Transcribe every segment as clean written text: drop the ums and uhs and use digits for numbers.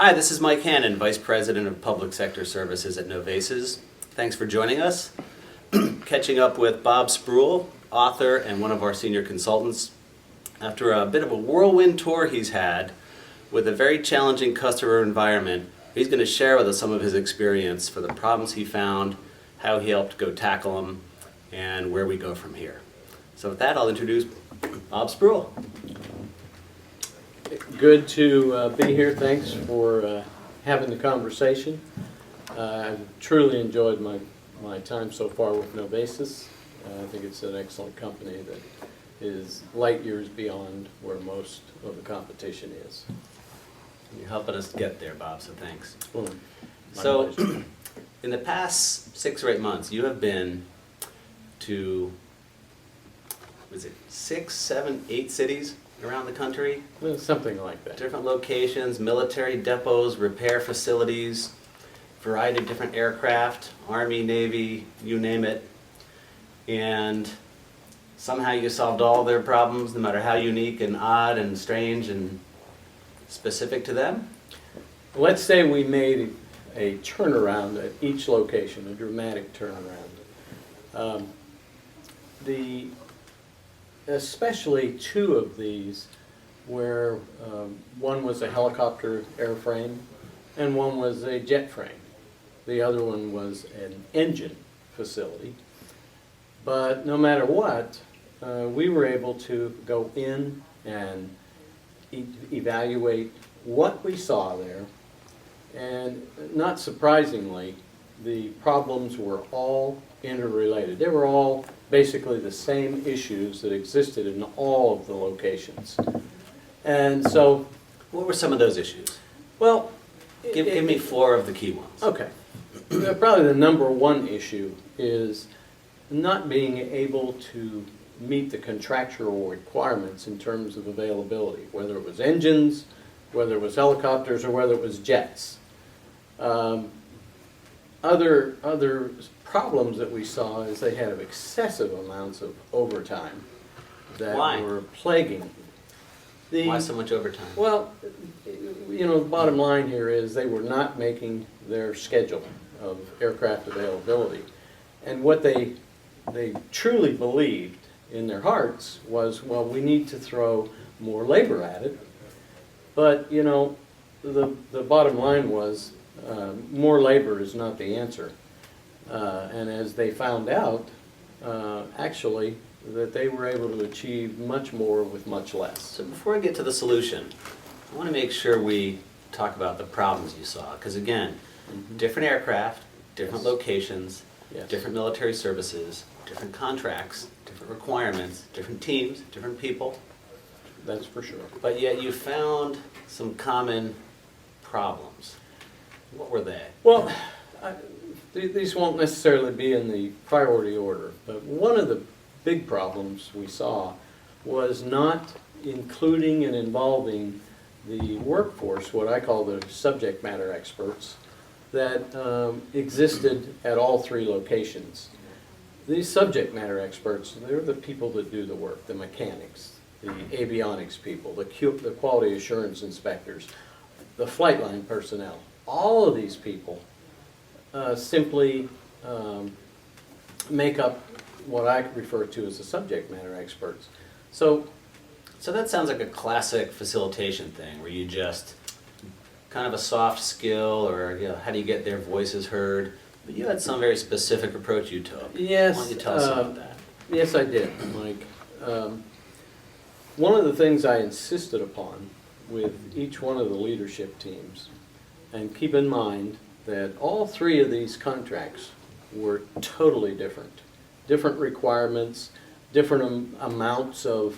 Hi, this is Mike Hannan, Vice President of Public Sector Services at NOVACES. Thanks for joining us. Catching up with Bob Sproull, author and one of our senior consultants. After a bit of a whirlwind tour he's had with a very challenging customer environment, he's going to share with us some of his experience for the problems he found, how he helped go tackle them, and where we go from here. So with that, I'll introduce Bob Sproull. Good to be here. Thanks for having the conversation. I've truly enjoyed my time so far with NOVACES. I think it's an excellent company that is light years beyond where most of the competition is. You're helping us get there, Bob, so thanks. Well, So, in the past 6 or 8 months, you have been to, was it 6, 7, 8 cities around the country? something like that. Different locations, military depots, repair facilities, variety of different aircraft, Army, Navy, you name it. And somehow you solved all their problems, no matter how unique and odd and strange and specific to them? Let's say we made a turnaround at each location, a dramatic turnaround. Especially 2 of these where one was a helicopter airframe and one was a jet frame. The other one was an engine facility. But no matter what, we were able to go in and evaluate what we saw there. And not surprisingly, the problems were all interrelated. They were all basically the same issues that existed in all of the locations. And so, What were some of those issues? well, Give me 4 of the key ones. okay. Probably the number 1 issue is not being able to meet the contractual requirements in terms of availability, whether it was engines, whether it was helicopters, or whether it was jets. Other problems that we saw is they had excessive amounts of overtime that Why? were plaguing. Why so much overtime? Well, the bottom line here is they were not making their schedule of aircraft availability. And what they truly believed in their hearts was, well, we need to throw more labor at it. But, the bottom line was more labor is not the answer. And as they found out, actually, that they were able to achieve much more with much less. So before I get to the solution, I want to make sure we talk about the problems you saw. Because again, different aircraft, different Yes. locations, Yes. different military services, different contracts, different requirements, different teams, different people. That's for sure. But yet you found some common problems. What were they? Well, these won't necessarily be in the priority order, but one of the big problems we saw was not including and involving the workforce, what I call the subject matter experts, that existed at all 3 locations. These subject matter experts, they're the people that do the work, the mechanics, the avionics people, the quality assurance inspectors, the flight line personnel. All of these people simply make up what I refer to as the subject matter experts. So that sounds like a classic facilitation thing where you just kind of a soft skill, or how do you get their voices heard? But you had some very specific approach you took. yes, Why don't you tell us about that? Yes, I did, Mike. One of the things I insisted upon with each one of the leadership teams, and keep in mind that all 3 of these contracts were totally different. Different requirements, different amounts of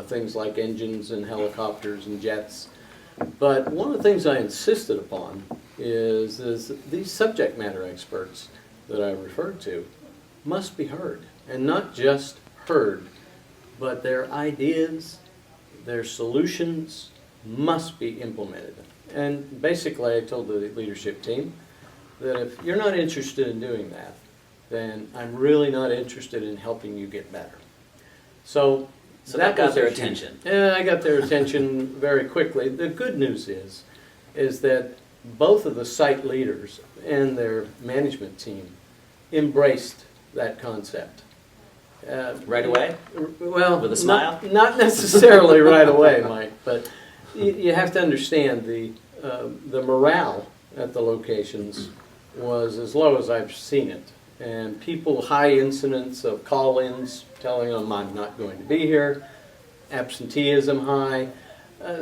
things like engines and helicopters and jets. But one of the things I insisted upon is these subject matter experts that I referred to must be heard. And not just heard, but their ideas, their solutions must be implemented. And basically I told the leadership team that if you're not interested in doing that, then I'm really not interested in helping you get better. So that got was their a huge- attention. Yeah, I got their attention very quickly. The good news is is that both of the site leaders and their management team embraced that concept. Right away? Well, With a smile? Not necessarily right away, Mike, but you have to understand the morale at the locations was as low as I've seen it. And people, high incidence of call-ins telling them I'm not going to be here, absenteeism high,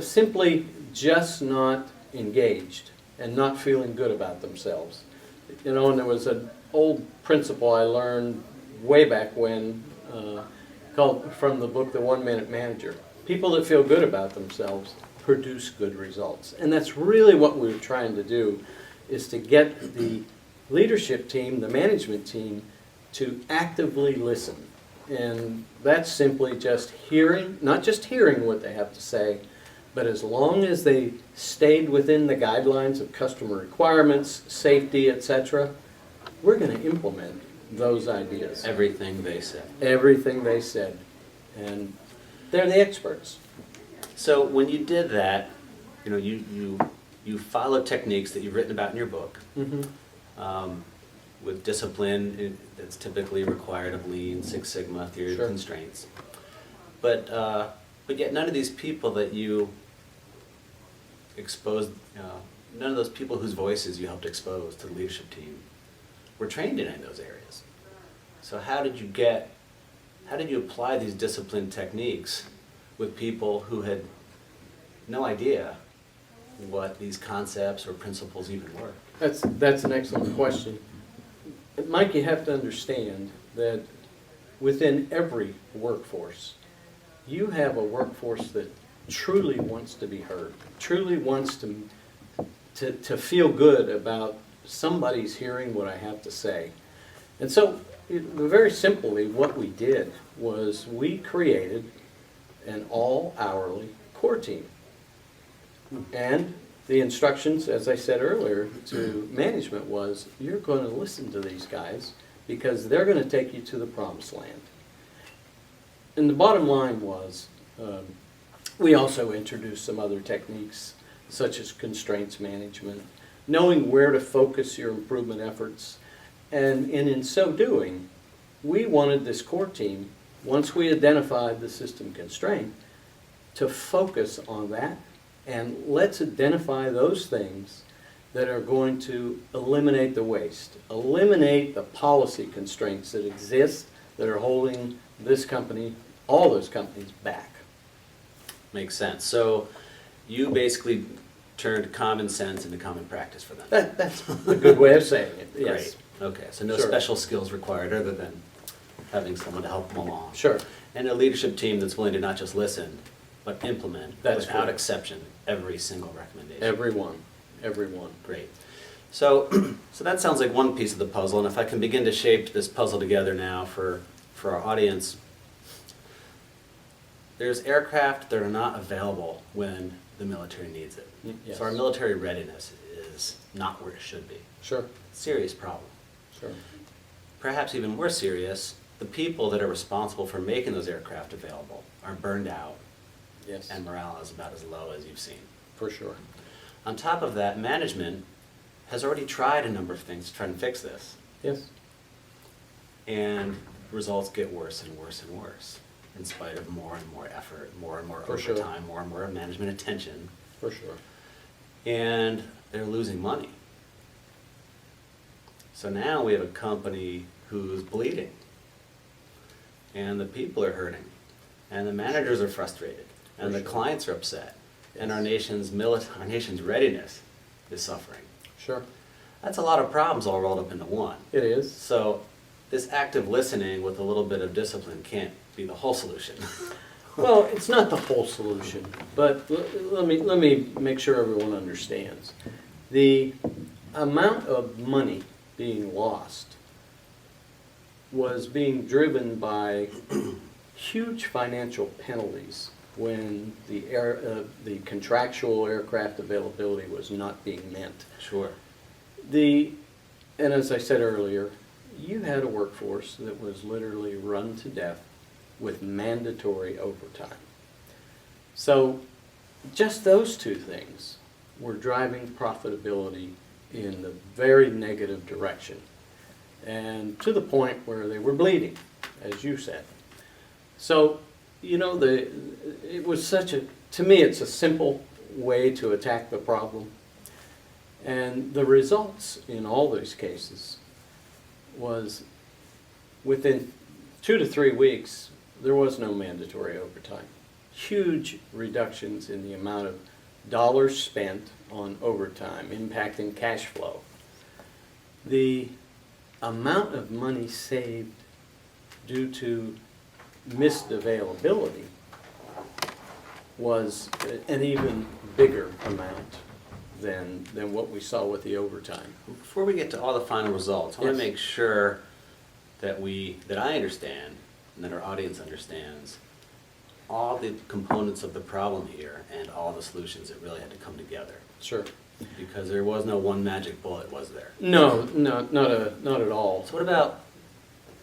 simply just not engaged and not feeling good about themselves. You know, and there was an old principle I learned way back when, called from the book The 1 Minute Manager. People that feel good about themselves produce good results. And that's really what we were trying to do, is to get the leadership team, the management team, to actively listen. And that's simply just hearing, not just hearing what they have to say, but as long as they stayed within the guidelines of customer requirements, safety, etc., we're going to implement those ideas. Everything they said. Everything they said. And they're the experts. So when you did that, you know, you followed techniques that you've written about in your book. With discipline that's typically required of Lean, Six Sigma, theory Sure. of constraints. But yet none of these people that you exposed, none of those people whose voices you helped expose to the leadership team were trained in any of those areas. So how did you apply these discipline techniques with people who had no idea what these concepts or principles even were? That's an excellent question. Mike, you have to understand that within every workforce, you have a workforce that truly wants to be heard, truly wants to feel good about somebody's hearing what I have to say. And so, very simply, what we did was we created an all-hourly core team. And the instructions, as I said earlier, to management was, you're going to listen to these guys because they're going to take you to the promised land. And the bottom line was, we also introduced some other techniques, such as constraints management, knowing where to focus your improvement efforts. And in so doing, we wanted this core team, once we identified the system constraint, to focus on that. And let's identify those things that are going to eliminate the waste, eliminate the policy constraints that exist that are holding this company, all those companies, back. Makes sense. So you basically turned common sense into common practice for them. That's a good way of saying it, yes. Great. Okay, so no Sure. special skills required other than having someone to help them along. Sure. And a leadership team that's willing to not just listen, but implement, That's without correct. exception, every single recommendation. Everyone. Great. So, so that sounds like one piece of the puzzle, and if I can begin to shape this puzzle together now for our audience, there's aircraft that are not available when the military needs it. Yes. So our military readiness is not where it should be. Sure. Serious problem. Sure. Perhaps even more serious, the people that are responsible for making those aircraft available are burned out, Yes. and morale is about as low as you've seen. For sure. On top of that, management has already tried a number of things to try and fix this, Yes. and results get worse and worse and worse, in spite of more and more effort, more and more For sure. overtime, more and more management attention, For sure. and they're losing money. So now we have a company who's bleeding, and the people are hurting, and the managers are frustrated, and the For sure. clients are upset, and Yes. our nation's readiness is suffering. Sure. That's a lot of problems all rolled up into one. It is. So this active listening with a little bit of discipline can't be the whole solution. Well, it's not the whole solution, but let me make sure everyone understands. The amount of money being lost was being driven by huge financial penalties when the contractual aircraft availability was not being met. Sure. And as I said earlier, you had a workforce that was literally run to death with mandatory overtime. So just those two things were driving profitability in the very negative direction, and to the point where they were bleeding, as you said. So, you know, it was to me, it's a simple way to attack the problem. And the results in all these cases was within 2 to 3 weeks, there was no mandatory overtime. Huge reductions in the amount of dollars spent on overtime, impacting cash flow. The amount of money saved due to missed availability was an even bigger amount than what we saw with the overtime. Before we get to all the final results, I want to Yes. make sure that I understand and that our audience understands all the components of the problem here and all the solutions that really had to come together. Sure. Because there was no one magic bullet, was there? No, not at all. So what about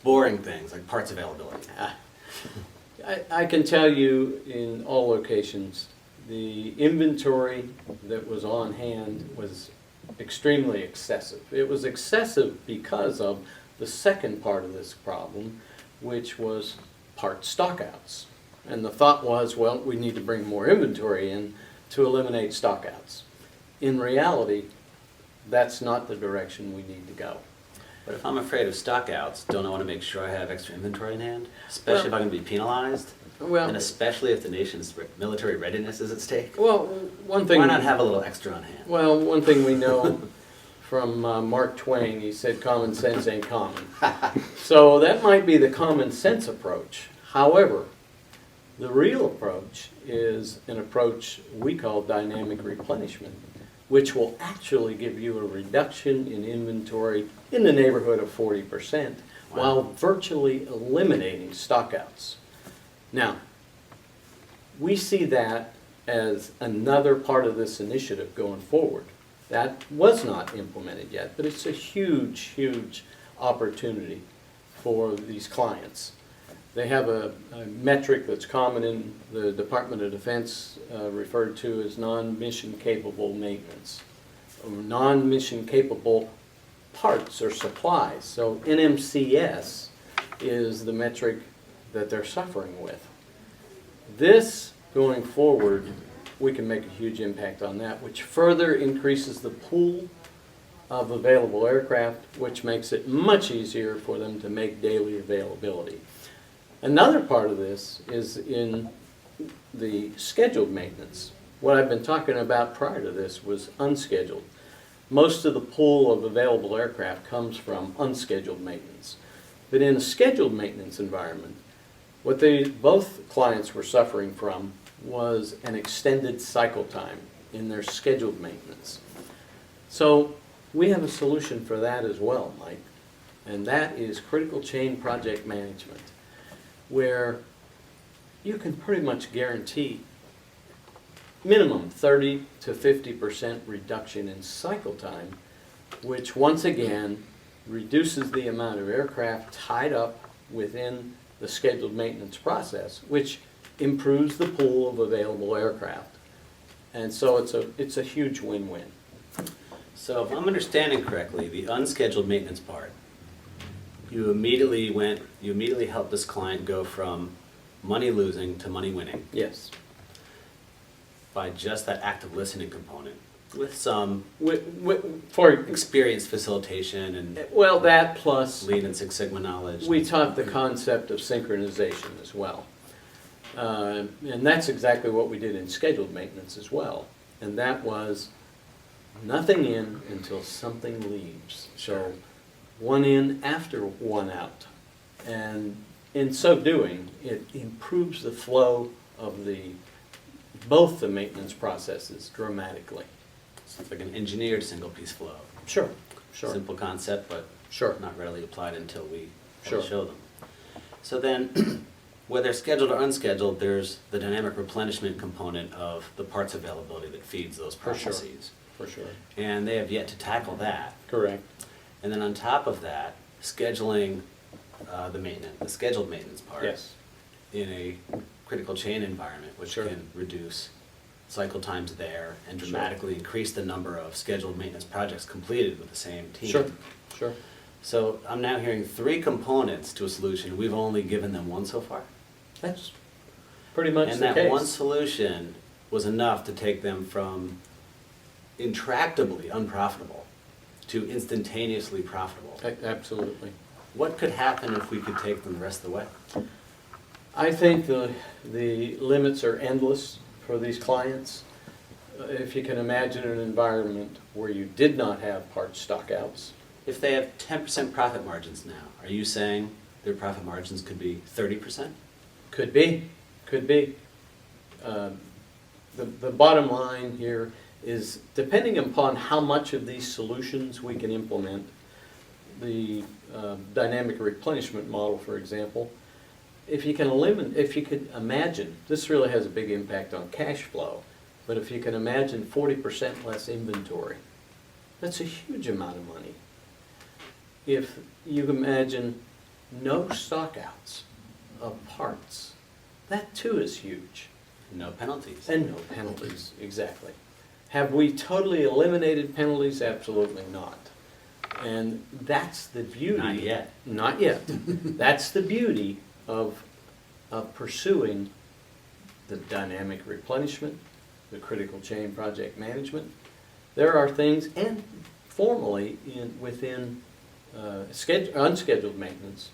boring things like parts availability? I can tell you in all locations, the inventory that was on hand was extremely excessive. It was excessive because of the second part of this problem, which was part stockouts. And the thought was, well, we need to bring more inventory in to eliminate stockouts. In reality, that's not the direction we need to go. But if I'm afraid of stockouts, don't I want to make sure I have extra inventory in hand? Especially if I'm going to be penalized? Well, And especially if the nation's military readiness is at stake? well, one thing. Why not have a little extra on hand? Well, one thing we know from Mark Twain, he said common sense ain't common. So that might be the common sense approach. However, the real approach is an approach we call dynamic replenishment, which will actually give you a reduction in inventory in the neighborhood of 40%, while virtually eliminating stockouts. Now, we see that as another part of this initiative going forward. That was not implemented yet, but it's a huge, huge opportunity for these clients. They have a metric that's common in the Department of Defense referred to as non-mission capable maintenance, or non-mission capable parts or supplies. So NMCS is the metric that they're suffering with. This, going forward, we can make a huge impact on that, which further increases the pool of available aircraft, which makes it much easier for them to make daily availability. Another part of this is in the scheduled maintenance. What I've been talking about prior to this was unscheduled. Most of the pool of available aircraft comes from unscheduled maintenance. But in a scheduled maintenance environment, what both clients were suffering from was an extended cycle time in their scheduled maintenance. So we have a solution for that as well, Mike, and that is critical chain project management, where you can pretty much guarantee minimum 30 to 50% reduction in cycle time, which once again reduces the amount of aircraft tied up within the scheduled maintenance process, which improves the pool of available aircraft. And so it's a huge win-win. So if I'm understanding correctly, the unscheduled maintenance part, you immediately helped this client go from money losing to money winning Yes. by just that active listening component with some For experience facilitation and well, that plus Lean and Six Sigma knowledge. we taught the concept of synchronization as well. And that's exactly what we did in scheduled maintenance as well. And that was nothing in until something leaves. So one in after one out. And in so doing, it improves the flow of both the maintenance processes dramatically. So it's like an engineered single piece flow. Sure. Simple concept, but Sure. not readily applied until we Sure. show them. So then, whether scheduled or unscheduled, there's the dynamic replenishment component of the parts availability that feeds those For sure. processes. For sure. And they have yet to tackle that. Correct. And then on top of that, scheduling the scheduled maintenance part Yes. in a critical chain environment, which Sure. can reduce cycle times there and Sure. dramatically increase the number of scheduled maintenance projects completed with the same team. Sure, sure. So I'm now hearing 3 components to a solution. We've only given them one so far. That's pretty much And the that one case. solution was enough to take them from intractably unprofitable to instantaneously profitable. Absolutely. What could happen if we could take them the rest of the way? I think the limits are endless for these clients. If you can imagine an environment where you did not have parts stockouts. If they have 10% profit margins now, are you saying their profit margins could be 30%? Could be, could be. The bottom line here is, depending upon how much of these solutions we can implement, the dynamic replenishment model, for example, if you could imagine, this really has a big impact on cash flow, but if you can imagine 40% less inventory, that's a huge amount of money. If you imagine no stockouts of parts, that too is huge. No penalties. And no penalties, exactly. Have we totally eliminated penalties? Absolutely not. And that's the beauty. Not yet. Not yet. That's the beauty of pursuing the dynamic replenishment, the critical chain project management. There are things, and formally within unscheduled maintenance,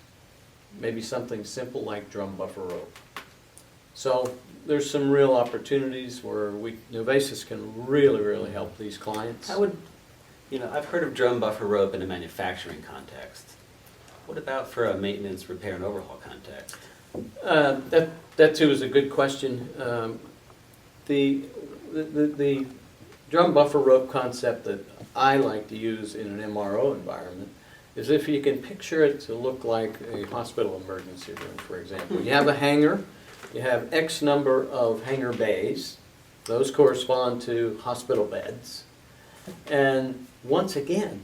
maybe something simple like drum buffer rope. So there's some real opportunities where NOVACES can really, really help these clients. How would, I've heard of drum buffer rope in a manufacturing context. What about for a maintenance, repair, and overhaul context? That too is a good question. The drum buffer rope concept that I like to use in an MRO environment is if you can picture it to look like a hospital emergency room, for example. You have a hangar, you have X number of hangar bays, those correspond to hospital beds, and once again,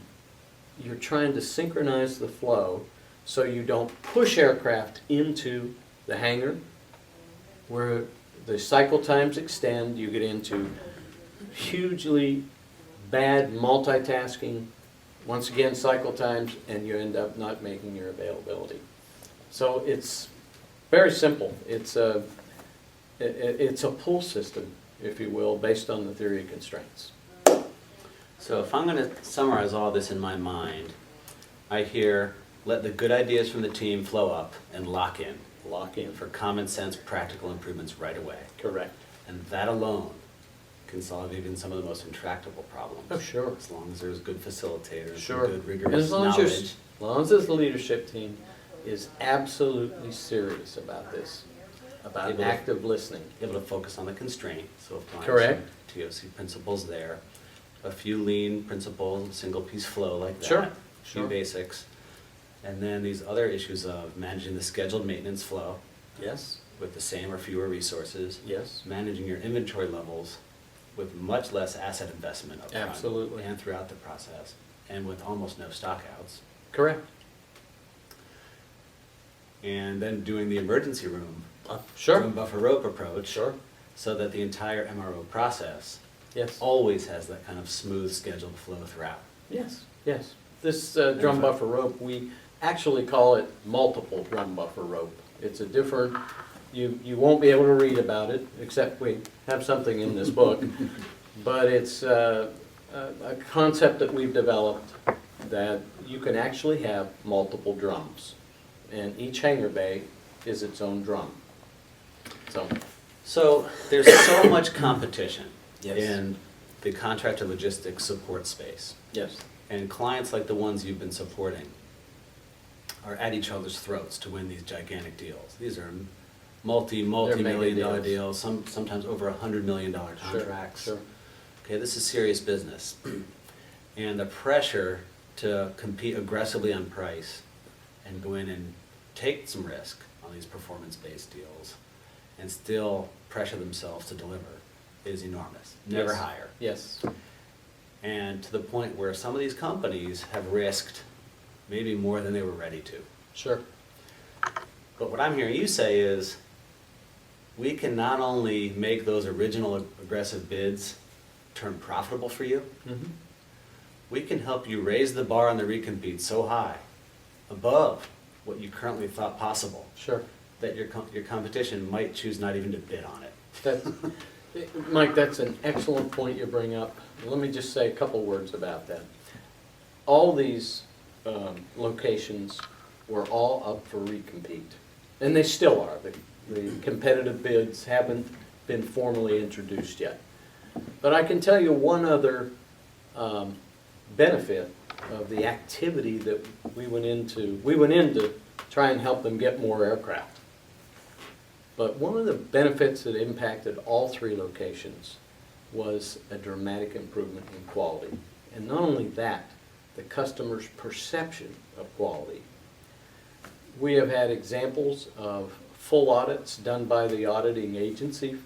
you're trying to synchronize the flow so you don't push aircraft into the hangar where the cycle times extend, you get into hugely bad multitasking, once again cycle times, and you end up not making your availability. So it's very simple. It's a pull system, if you will, based on the theory of constraints. So if I'm going to summarize all this in my mind, I hear let the good ideas from the team flow up and lock in. Lock in. For common sense, practical improvements right away. Correct. And that alone can solve even some of the most intractable problems. Oh, sure. As long as there's good facilitators, Sure. and good And rigorous as long as knowledge. as long as the leadership team is absolutely serious about this, about Able to- active listening. Able to focus on the constraint, so applying Correct. some TOC principles there, a few lean principles, single piece flow like that, Sure, a few sure. basics, and then these other issues of managing the scheduled maintenance flow Yes, with the same or fewer resources, yes. managing your inventory levels with much less asset investment up front Absolutely. and throughout the process, and with almost no stockouts. Correct. And then doing the emergency room Sure. drum buffer rope approach, Sure. so that the entire MRO process Yes. always has that kind of smooth scheduled flow throughout. Yes, yes. This drum buffer rope, we actually call it multiple drum buffer rope. It's a different, you won't be able to read about it, except we have something in this book. But it's a concept that we've developed that you can actually have multiple drums. And each hangar bay is its own drum. So there's so much competition Yes. in the contractor logistics support space. Yes. And clients like the ones you've been supporting are at each other's throats to win these gigantic deals. These are multi-million dollar deals, sometimes over $100 million contracts. Sure. Okay, this is serious business. And the pressure to compete aggressively on price and go in and take some risk on these performance-based deals and still pressure themselves to deliver is enormous, never Yes. higher. Yes. And to the point where some of these companies have risked maybe more than they were ready to. Sure. But what I'm hearing you say is, we can not only make those original aggressive bids turn profitable for you, we can help you raise the bar on the recompete so high, above what you currently thought possible, Sure. that your competition might choose not even to bid on it. That's, Mike, that's an excellent point you bring up. Let me just say a couple words about that. All these locations were all up for recompete, and they still are. The competitive bids haven't been formally introduced yet. But I can tell you one other benefit of the activity that we went into. We went in to try and help them get more aircraft. But one of the benefits that impacted all three locations was a dramatic improvement in quality. And not only that, the customer's perception of quality. We have had examples of full audits done by the auditing agency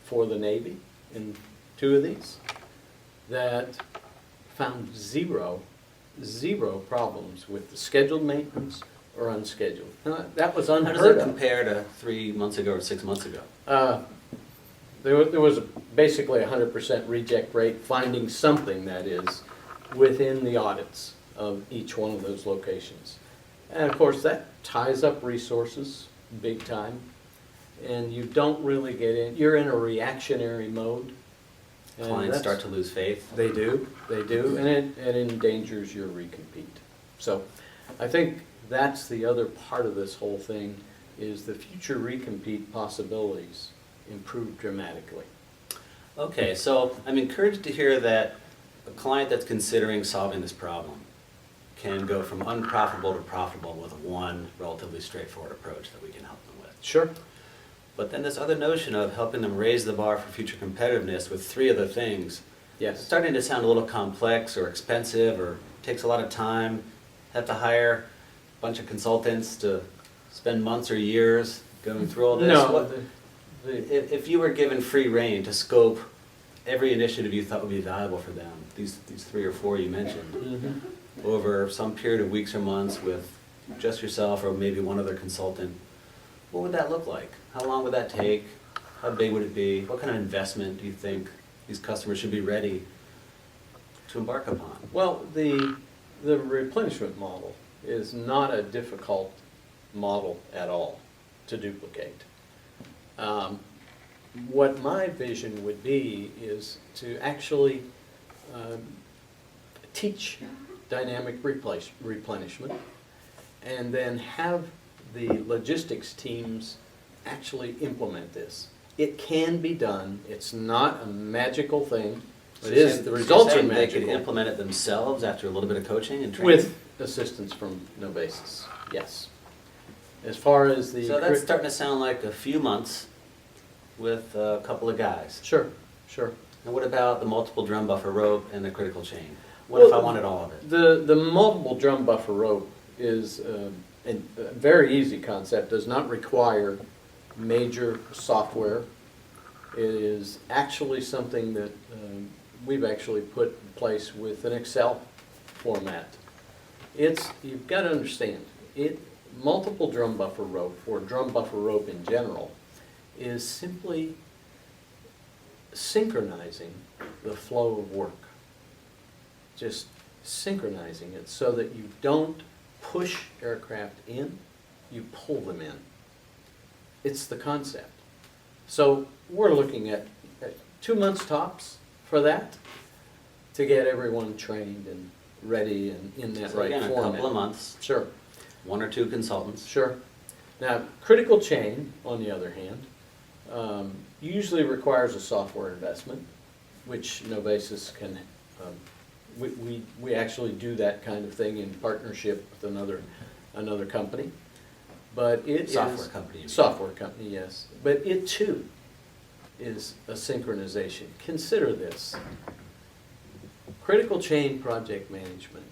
for the Navy in two of these that found zero problems with the scheduled maintenance or unscheduled. That was How unheard does that of. compare to 3 months ago or 6 months ago? There was basically a 100% reject rate, finding something, that is, within the audits of each one of those locations. And of course, that ties up resources big time, and you don't really get in, you're in a reactionary mode. and Clients that's- start to lose faith. They do, and it endangers your recompete. So I think that's the other part of this whole thing, is the future recompete possibilities improve dramatically. Okay, so I'm encouraged to hear that a client that's considering solving this problem can go from unprofitable to profitable with one relatively straightforward approach that we can help them with. Sure. But then this other notion of helping them raise the bar for future competitiveness with 3 other things, it's Yes. starting to sound a little complex or expensive or takes a lot of time. Have to hire a bunch of consultants to spend months or years going through all this. No, What- if you were given free reign to scope every initiative you thought would be valuable for them, these 3 or 4 you mentioned, Mhm. over some period of weeks or months with just yourself or maybe one other consultant, what would that look like? How long would that take? How big would it be? What kind of investment do you think these customers should be ready to embark upon? Well, the replenishment model is not a difficult model at all to duplicate. What my vision would be is to actually teach dynamic replenishment, and then have the logistics teams actually implement this. It can be done. It's not a magical thing. It is, the results are They could magical. implement it themselves after a little bit of coaching and training? With assistance from NOVACES, yes. As far as the... So that's starting to sound like a few months with a couple of guys. Sure, sure. And what about the multiple drum buffer rope and the critical chain? What if I Well, wanted all of it? The multiple drum buffer rope is a very easy concept, does not require major software. It is actually something that we've actually put in place with an Excel format. You've got to understand, multiple drum buffer rope, or drum buffer rope in general, is simply synchronizing the flow of work. Just synchronizing it so that you don't push aircraft in, you pull them in. It's the concept. So we're looking at 2 months tops for that, to get everyone trained and ready and in that So right again, a format. couple of months, Sure, 1 or 2 consultants. sure. Now, critical chain, on the other hand, usually requires a software investment, which NOVACES can, we actually do that kind of thing in partnership with another company. But it is... Software company, you mean. Software company, yes. But it too is a synchronization. Consider this. Critical chain project management,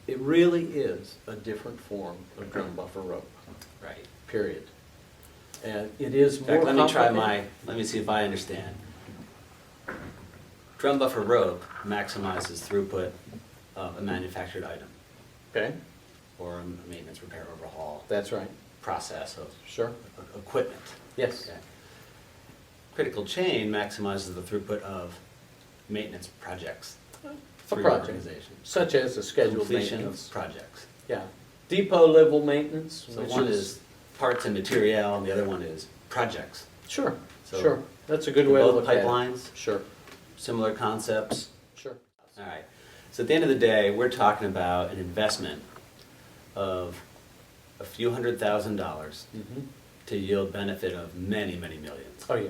it really is a different form of drum buffer rope, Right. period. And it is In more fact, complicated. let me see if I understand. Drum buffer rope maximizes throughput of a manufactured item Okay, or a maintenance, repair, overhaul that's right. process of Sure. equipment. Yes. Okay. critical chain maximizes the throughput of maintenance projects A for your project, organization. such as a scheduled Completion maintenance. of projects. Yeah. Depot level maintenance. So which one is parts and material, and the other one is projects. Sure, So sure. That's a good They're way to both look at it. pipelines, Sure, similar concepts. sure. All right. So at the end of the day, we're talking about an investment of a few $100,000 Mhm. to yield benefit of many, many millions Oh, yeah,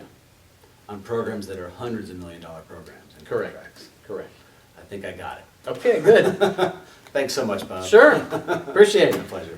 on programs that are hundreds of $1 million programs and correct, contracts. correct. I think I got it. Okay, good. Thanks so much, Bob. Sure, appreciate It's it. a pleasure.